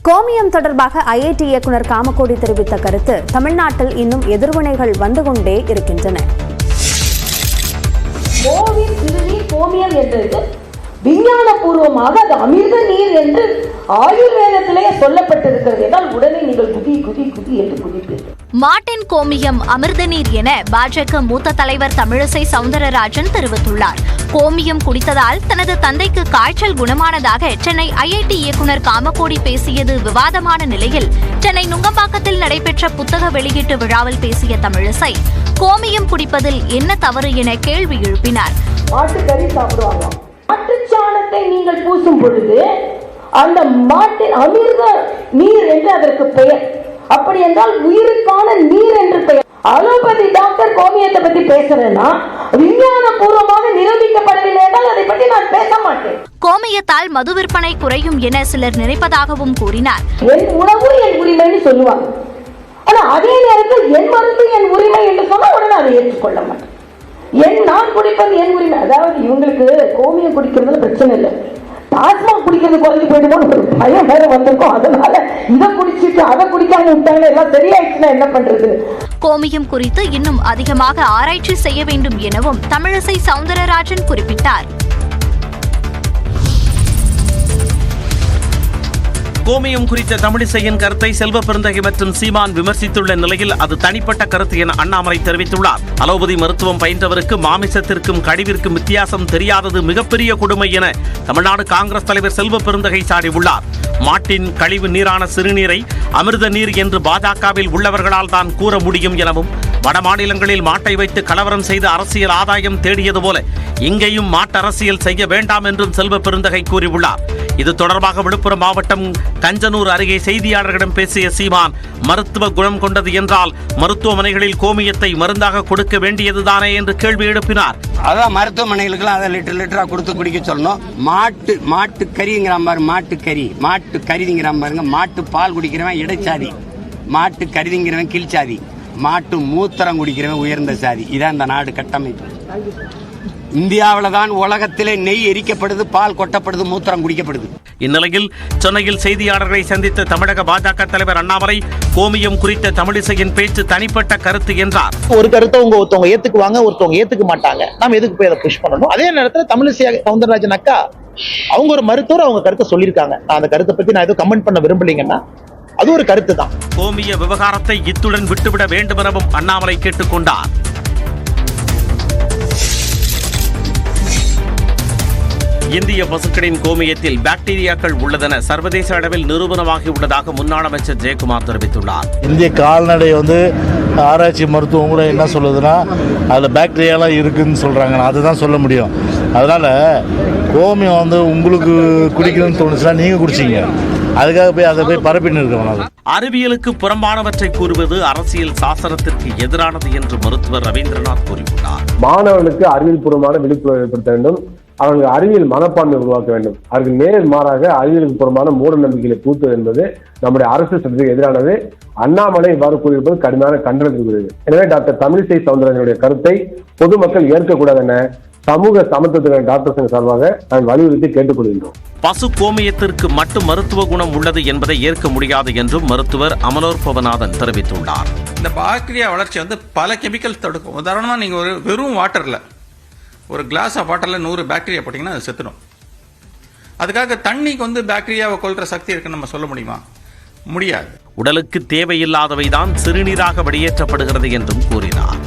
கோமியம் தொடர்பாக ஐஐடி இயக்குனர் காமகோடி தெரிவித்த கருத்து தமிழ்நாட்டில் இன்னும் எதிர்வினைகள் வந்து கொண்டே இருக்கின்றன. கோமியம் என்றது விஞ்ஞானபூர்வமாக அது அமிர்த நீர் என்று ஆயுர்வேதத்திலேயே சொல்லப்பட்டிருக்கிறது என்றால் உடனே நீங்கள் குதி குதி குதி என்று குதிப்பீர்கள். மாட்டின் கோமியம் அமிர்த நீர் என பாஜக மூத்த தலைவர் தமிழிசை சவுந்தரராஜன் தெரிவித்துள்ளார். கோமியம் குடித்ததால் தனது தந்தைக்கு காய்ச்சல் குணமானதாக சென்னை ஐஐடி இயக்குனர் காமகோடி பேசியது விவாதமான நிலையில் சென்னை நுங்கம்பாக்கத்தில் நடைபெற்ற புத்தக வெளியீட்டு விழாவில் பேசிய தமிழிசை கோமியம் குடிப்பதில் என்ன தவறு என கேள்வி எழுப்பினார். மாட்டுக்கறி சாப்பிடுவாங்க, மாட்டுச்சாணத்தை நீங்கள் பூசும் பொழுது அந்த மாட்டின் அமிர்த நீர் என்று அதற்கு பெயர். அப்படி என்றால் உயிருக்கான நீர் என்று பெயர். அலோபதி டாக்டர் கோமியத்தை பத்தி பேசுறேன்னா விஞ்ஞான பூர்வமாக நிரூபிக்கப்படவில்லை என்றால் அதை பற்றி நான் பேச மாட்டேன். கோமியத்தால் மது விற்பனை குறையும் என சிலர் நினைப்பதாகவும் கூறினார். என் உணவு என் உரிமைன்னு சொல்லுவாங்க, ஆனா அதே நேரத்தில் என் மருந்து என் உரிமை என்று சொன்னா உடனே அதை ஏற்றுக்கொள்ள மாட்டேன். நான் குடிப்பது என் உரிமை. அதாவது இவங்களுக்கு கோமியம் குடிக்கிறதுல பிரச்சனை இல்லை, டாஸ்மாக் குடிக்கிறது குறைஞ்சு போயிடுமோ ஒரு பயம் வேற வந்திருக்கும். அதனால இதை குடிச்சிட்டு அதை குடிக்காம விட்டாங்க, எல்லாம் சரியாயிடுச்சுன்னா என்ன பண்றது? கோமியம் குறித்து இன்னும் அதிகமாக ஆராய்ச்சி செய்ய வேண்டும் எனவும் தமிழிசை சவுந்தரராஜன் குறிப்பிட்டார். கோமியம் குறித்த தமிழிசையின் கருத்தை செல்வ பெருந்தகை மற்றும் சீமான் விமர்சித்துள்ள நிலையில் அது தனிப்பட்ட கருத்து என அண்ணாமலை தெரிவித்துள்ளார். அலோபதி மருத்துவம் பயின்றவருக்கு மாமிசத்திற்கும் கழிவிற்கும் வித்தியாசம் தெரியாதது மிகப்பெரிய கொடுமை என தமிழ்நாடு காங்கிரஸ் தலைவர் செல்வ பெருந்தகை சாடியுள்ளார். மாட்டின் கழிவு நீரான சிறுநீரை அமிர்த நீர் என்று பாஜகவில் உள்ளவர்களால் தான் கூற முடியும் எனவும், வட மாநிலங்களில் மாட்டை வைத்து கலவரம் செய்து அரசியல் ஆதாயம் தேடியது போல இங்கேயும் மாட்டரசியல் செய்ய வேண்டாம் என்றும் செல்வ பெருந்தகை கூறியுள்ளார். இது தொடர்பாக விழுப்புரம் மாவட்டம் கஞ்சனூர் அருகே செய்தியாளர்களிடம் பேசிய சீமான், மருத்துவ குணம் கொண்டது என்றால் மருத்துவமனைகளில் கோமியத்தை மருந்தாக கொடுக்க வேண்டியதுதானே என்று கேள்வி எழுப்பினார். அதான் மருத்துவமனைகளுக்கு அதை லிட்டரா கொடுத்து குடிக்க சொல்லணும். மாட்டு கறிங்கிற மாதிரி மாட்டு கறிங்கிற பாருங்க. மாட்டு பால் குடிக்கிறவன் இடைச்சாதி, மாட்டு கருதிங்கிறவன் கீழ்ச்சாதி, மாட்டு மூத்திரம் குடிக்கிறவன் உயர்ந்த சாதி. இதான் இந்த நாடு கட்டமைப்பு. இந்தியாவில் தான் உலகத்திலே நெய் எரிக்கப்படுது, பால் கொட்டப்படுது, மூத்திரம் குடிக்கப்படுது. இந்நிலையில் சென்னையில் செய்தியாளர்களை சந்தித்த தமிழக பாஜக தலைவர் அண்ணாமலை கோமியம் குறித்த தமிழிசையின் பேச்சு தனிப்பட்ட கருத்து என்றார். ஒரு கருத்தை ஒருத்தவங்க ஏத்துக்குவாங்க, ஒருத்தவங்க ஏத்துக்க மாட்டாங்க. நாம எதுக்கு போய் அதை புஷ் பண்ணணும்? அதே நேரத்தில் தமிழிசை சவுந்தரராஜன் அக்கா அவங்க ஒரு மருத்துவர், அவங்க கருத்தை சொல்லியிருக்காங்க. நான் அந்த கருத்தை பத்தி நான் எதுவும் கமெண்ட் பண்ண விரும்பலீங்கன்னா அது ஒரு கருத்து தான். கோமிய விவகாரத்தை இத்துடன் விட்டுவிட வேண்டும் எனவும் அண்ணாமலை கேட்டுக்கொண்டார். இந்திய பசுக்களின் கோமியத்தில் பாக்டீரியாக்கள் உள்ளதென சர்வதேச அளவில் நிரூபணமாகியுள்ளதாக முன்னாள் அமைச்சர் ஜெயக்குமார் தெரிவித்துள்ளார். இந்திய கால்நடை ஆராய்ச்சி மருத்துவம் கூட என்ன சொல்லுதுன்னா அதில் பாக்டீரியாலாம் இருக்குதுன்னு சொல்கிறாங்க. அதுதான் சொல்ல முடியும். அதனால் கோமியம் உங்களுக்கு குடிக்கணும்னு தோணுச்சுன்னா நீங்கள் குடிச்சிங்க, அதுக்காக போய் அதை போய் பரப்பின்னு இருக்கணும். அறிவியலுக்கு புறம்பானவற்றை கூறுவது அரசியல் சாசனத்திற்கு எதிரானது என்று மருத்துவர் ரவீந்திரநாத் கூறியுள்ளார். மாணவர்களுக்கு அறிவியல் பூர்வமான விழிப்புணர்வு ஏற்படுத்த வேண்டும், அவர்கள் அறிவியல் மனப்பான்மை உருவாக்க வேண்டும். அவர்கள் நேர்மாறாக அறிவியலுக்கு புறமான மூட நம்பிக்கைகளை கூட்டுவது என்பது நம்முடைய அரசு சட்டத்துக்கு எதிரானது. அண்ணாமலை இவ்வாறு கூறியிருப்பது கடுமையான கண்டனத்திற்குரியது. எனவே டாக்டர் தமிழிசை சவுந்தரராஜனுடைய கருத்தை பொதுமக்கள் ஏற்கக்கூடாது என சமூக சமத்துவத்துக்கான டாக்டர் சங்க சார்பாக நான் வலியுறுத்தி கேட்டுக்கொள்கின்றோம். பசு கோமியத்திற்கு மட்டும் மருத்துவ குணம் உள்ளது என்பதை ஏற்க முடியாது என்றும் மருத்துவர் அமலோர் பவநாதன் தெரிவித்துள்ளார். இந்த பாக்டீரியா வளர்ச்சி பல கெமிக்கல்ஸ் தடுக்கும். உதாரணமா நீங்க ஒரு வெறும் வாட்டர்ல ஒரு கிளாஸ் ஆஃப் வாட்டரில் 100 பாக்டீரியா போட்டிங்கன்னா அது செத்துடும். அதுக்காக தண்ணிக்கு பாக்டீரியாவை கொல்ற சக்தி இருக்குன்னு நம்ம சொல்ல முடியுமா? முடியாது. உடலுக்கு தேவையில்லாதவைதான் சிறுநீராக வெளியேற்றப்படுகிறது என்றும் கூறினார்.